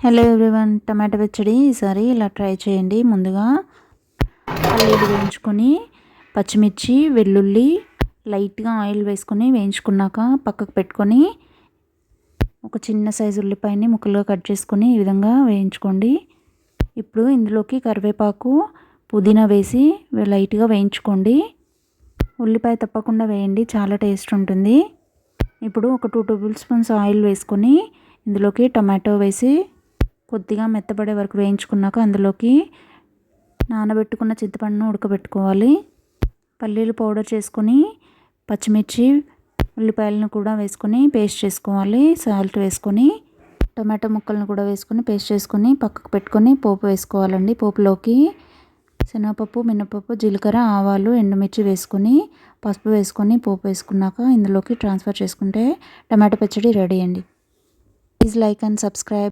Hello everyone, టమాటా పచ్చడి ఈసారి ఇలా ట్రై చేయండి. ముందుగా పల్లీలు వేయించుకొని పచ్చిమిర్చి వెల్లుల్లి లైట్గా ఆయిల్ వేసుకొని వేయించుకున్నాక పక్కకు పెట్టుకొని ఒక చిన్న సైజు ఉల్లిపాయని ముక్కలుగా కట్ చేసుకొని ఈ విధంగా వేయించుకోండి. ఇప్పుడు ఇందులోకి కరివేపాకు పుదీనా వేసి లైట్గా వేయించుకోండి. ఉల్లిపాయ తప్పకుండా వేయండి, చాలా టేస్ట్ ఉంటుంది. ఇప్పుడు ఒక 2 టేబుల్ స్పూన్స్ ఆయిల్ వేసుకొని ఇందులోకి టమాటో వేసి కొద్దిగా మెత్తబడే వరకు వేయించుకున్నాక అందులోకి నానబెట్టుకున్న చింతపండును ఉడకబెట్టుకోవాలి. పల్లీలు పౌడర్ చేసుకొని పచ్చిమిర్చి ఉల్లిపాయలను కూడా వేసుకొని పేస్ట్ చేసుకోవాలి. సాల్ట్ వేసుకొని టమాటో ముక్కలను కూడా వేసుకొని పేస్ట్ చేసుకొని పక్కకు పెట్టుకొని పోపు వేసుకోవాలండి. పోపులోకి శనగపప్పు, మినపప్పు, జీలకర్ర, ఆవాలు, ఎండుమిర్చి వేసుకొని పసుపు వేసుకొని పోపు వేసుకున్నాక ఇందులోకి ట్రాన్స్ఫర్ చేసుకుంటే టమాటో పచ్చడి రెడీ అండి. Please like and subscribe.